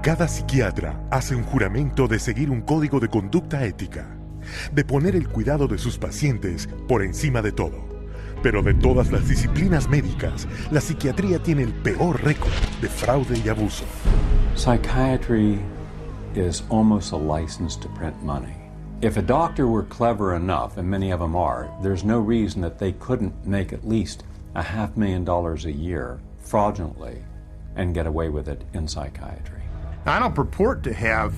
Cada psiquiatra hace un juramento de seguir un código de conducta ética, de poner el cuidado de sus pacientes por encima de todo. Pero de todas las disciplinas médicas, la psiquiatría tiene el peor récord de fraude y abuso. Psychiatry is almost a license to print money. If a doctor were clever enough, and many of them are, there's no reason that they couldn't make at least $500,000 a year fraudulently and get away with it in psychiatry. I don't purport to have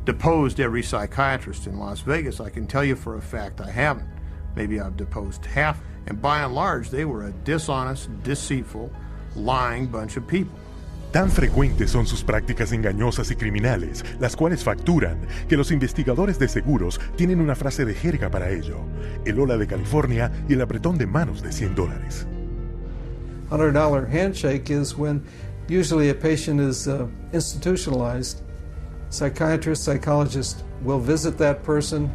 deposed every psychiatrist in Las Vegas. I can tell you for a fact I haven't. Maybe I've deposed half. And by and large, they were a dishonest, deceitful, lying bunch of people. Tan frecuentes son sus prácticas engañosas y criminales, las cuales facturan, que los investigadores de seguros tienen una frase de jerga para ello: el hola de California y el apretón de manos de $100. $100 handshake is when usually a patient is institutionalized. Psychiatrist, psychologist will visit that person,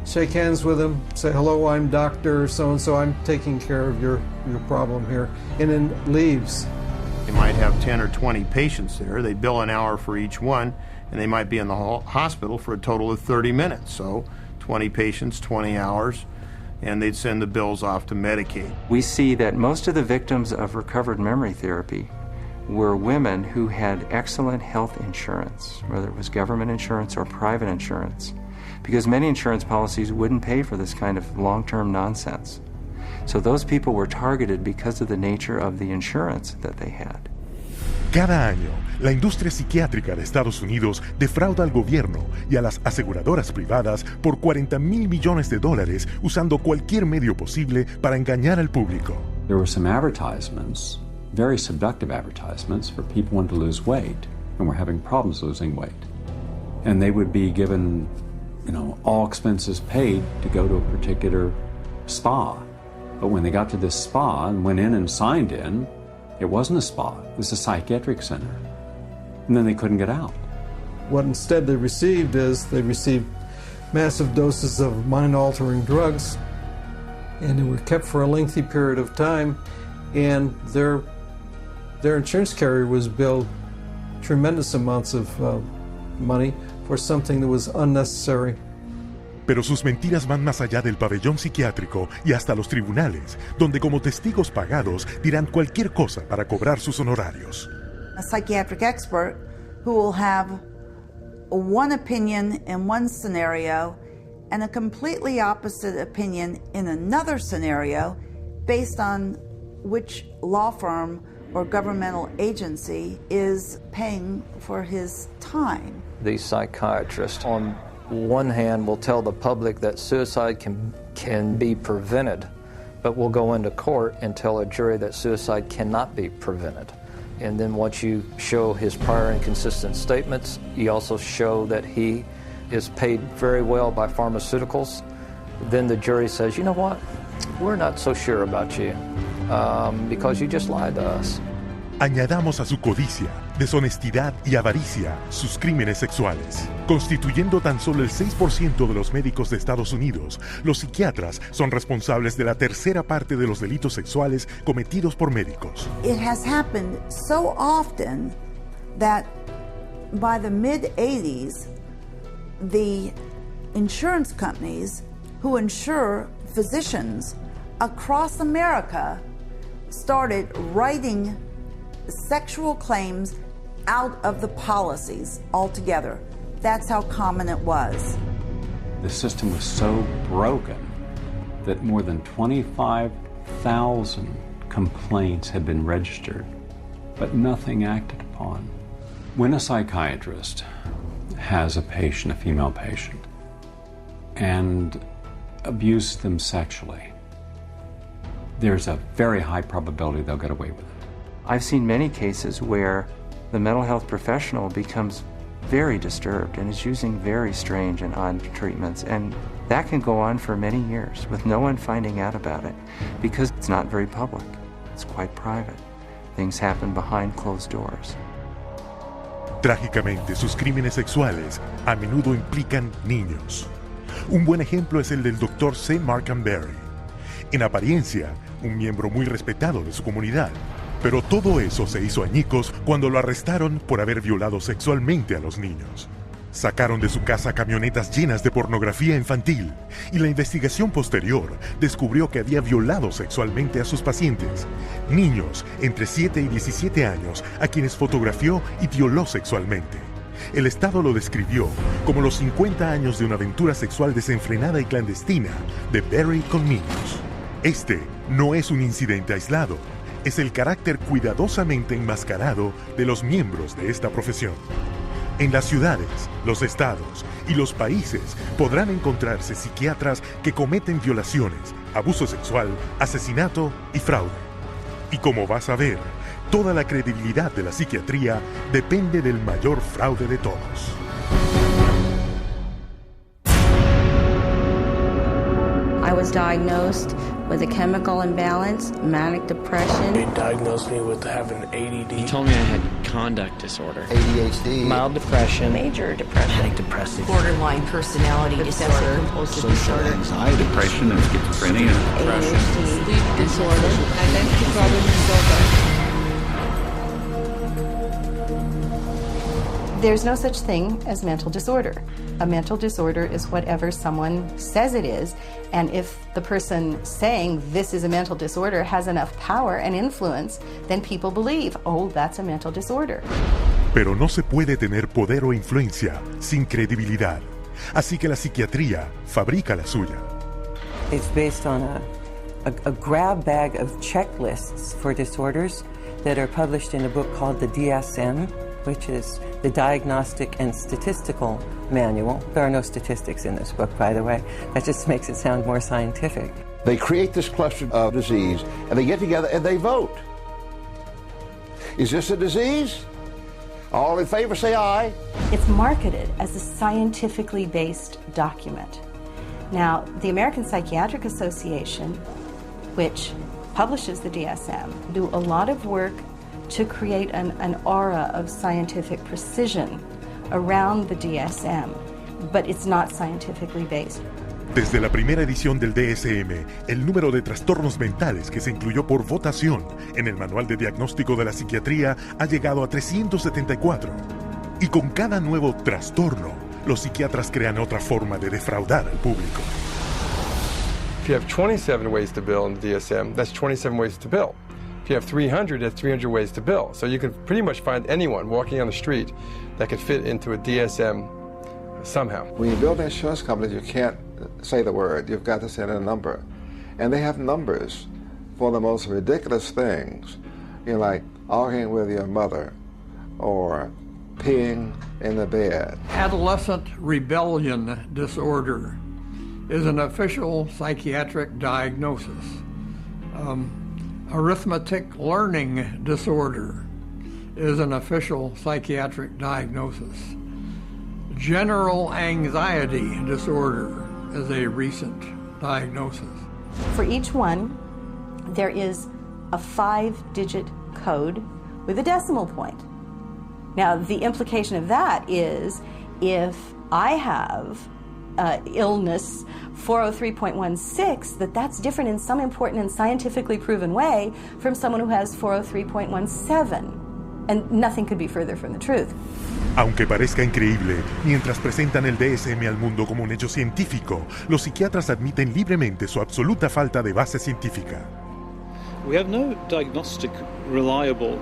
shake hands with them, say, hello, I'm Dr. So-and-so, I'm taking care of your problem here, and then leaves. They might have 10 or 20 patients there. They bill an hour for each one, and they might be in the hospital for a total of 30 minutes. So 20 patients, 20 hours, and they'd send the bills off to Medicaid. We see that most of the victims of recovered memory therapy were women who had excellent health insurance, whether it was government insurance or private insurance, because many insurance policies wouldn't pay for this kind of long-term nonsense. So those people were targeted because of the nature of the insurance that they had. Cada año, la industria psiquiátrica de Estados Unidos defrauda al gobierno y a las aseguradoras privadas por $40 mil millones usando cualquier medio posible para engañar al público. There were some advertisements, very seductive advertisements for people wanting to lose weight and were having problems losing weight. And they would be given, all expenses paid to go to a particular spa. But when they got to this spa and went in and signed in, it wasn't a spa, it was a psychiatric center. And then they couldn't get out. What instead they received massive doses of mind-altering drugs, and they were kept for a lengthy period of time, and their insurance carrier was billed tremendous amounts of money for something that was unnecessary. Pero sus mentiras van más allá del pabellón psiquiátrico y hasta los tribunales, donde como testigos pagados dirán cualquier cosa para cobrar sus honorarios. A psychiatric expert who will have one opinion in one scenario and a completely opposite opinion in another scenario based on which law firm or governmental agency is paying for his time. The psychiatrist, on one hand, will tell the public that suicide can be prevented, but will go into court and tell a jury that suicide cannot be prevented. And then once you show his prior inconsistent statements, you also show that he is paid very well by pharmaceuticals, then the jury says, you know what, we're not so sure about you because you just lied to us. Añadamos a su codicia, deshonestidad y avaricia sus crímenes sexuales. Constituyendo tan solo el 6% de los médicos de Estados Unidos, los psiquiatras son responsables de la tercera parte de los delitos sexuales cometidos por médicos. It has happened so often that by the mid-80s, the insurance companies who insure physicians across America started writing sexual claims out of the policies altogether. That's how common it was. The system was so broken that more than 25,000 complaints had been registered, but nothing acted upon. When a psychiatrist has a patient, a female patient, and abuses them sexually, there's a very high probability they'll get away with it. I've seen many cases where the mental health professional becomes very disturbed and is using very strange and odd treatments, and that can go on for many years with no one finding out about it because it's not very public. It's quite private. Things happen behind closed doors. Trágicamente, sus crímenes sexuales a menudo implican niños. Un buen ejemplo es el del Dr. C. Markham Berry. En apariencia, un miembro muy respetado de su comunidad, Pero todo eso se hizo añicos cuando lo arrestaron por haber violado sexualmente a los niños. Sacaron de su casa camionetas llenas de pornografía infantil y la investigación posterior descubrió que había violado sexualmente a sus pacientes, niños entre 7 y 17 años a quienes fotografió y violó sexualmente. El Estado lo describió como los 50 años de una aventura sexual desenfrenada y clandestina de Barry con niños. Este no es un incidente aislado, es el carácter cuidadosamente enmascarado de los miembros de esta profesión. En las ciudades, los estados y los países podrán encontrarse psiquiatras que cometen violaciones, abuso sexual, asesinato y fraude. Y como vas a ver, toda la credibilidad de la psiquiatría depende del mayor fraude de todos. I was diagnosed with a chemical imbalance, manic depression. They diagnosed me with having ADD. He told me I had conduct disorder, ADHD, mild depression, Major depression. manic depressive, borderline personality disorder, compulsive social disorder, anxiety, depression, and schizophrenia, ADHD, sleep disorder, identity problem disorder. There's no such thing as mental disorder. A mental disorder is whatever someone says it is, and if the person saying this is a mental disorder has enough power and influence, then people believe, oh, that's a mental disorder. Pero no se puede tener poder o influencia sin credibilidad. Así que la psiquiatría fabrica la suya. It's based on a grab bag of checklists for disorders that are published in a book called the DSM, which is the Diagnostic and Statistical Manual. There are no statistics in this book, by the way. That just makes it sound more scientific. They create this cluster of disease, and they get together and they vote. Is this a disease? All in favor, say aye. It's marketed as a scientifically based document. Now, the American Psychiatric Association, which publishes the DSM, do a lot of work to create an aura of scientific precision around the DSM, but it's not scientifically based. Desde la primera edición del DSM, el número de trastornos mentales que se incluyó por votación en el Manual de Diagnóstico de la Psiquiatría ha llegado a 374. Y con cada nuevo trastorno, los psiquiatras crean otra forma de defraudar al público. If you have 27 ways to bill in the DSM, that's 27 ways to bill. If you have 300, that's 300 ways to bill. So you can pretty much find anyone walking on the street that could fit into a DSM somehow. When you build insurance companies, you can't say the word. You've got to say a number. And they have numbers for the most ridiculous things. You know, like arguing with your mother or peeing in the bed. Adolescent rebellion disorder is an official psychiatric diagnosis. Arithmetic learning disorder is an official psychiatric diagnosis. General anxiety disorder is a recent diagnosis. For each one, there is a 5-digit code with a decimal point. Now, the implication of that is if I have illness 403.16, that's different in some important and scientifically proven way from someone who has 403.17. And nothing could be further from the truth. Aunque parezca increíble, mientras presentan el DSM al mundo como un hecho científico, los psiquiatras admiten libremente su absoluta falta de base científica. We have no diagnostic reliable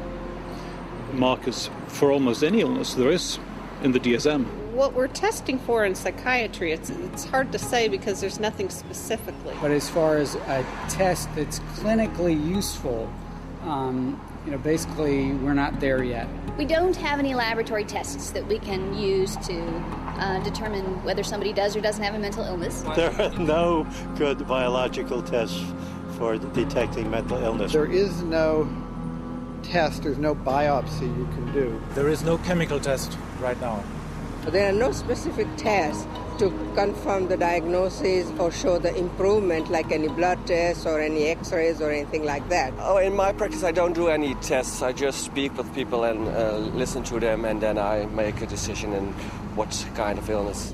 markers for almost any illness there is in the DSM. What we're testing for in psychiatry, it's hard to say because there's nothing specifically. But as far as a test that's clinically useful, basically we're not there yet. We don't have any laboratory tests that we can use to determine whether somebody does or doesn't have a mental illness. There are no good biological tests for detecting mental illness. There is no test, there's no biopsy you can do. There is no chemical test right now. There are no specific tests to confirm the diagnosis or show the improvement, like any blood tests or any x-rays or anything like that. Oh, in my practice, I don't do any tests. I just speak with people and listen to them, and then I make a decision in what kind of illness.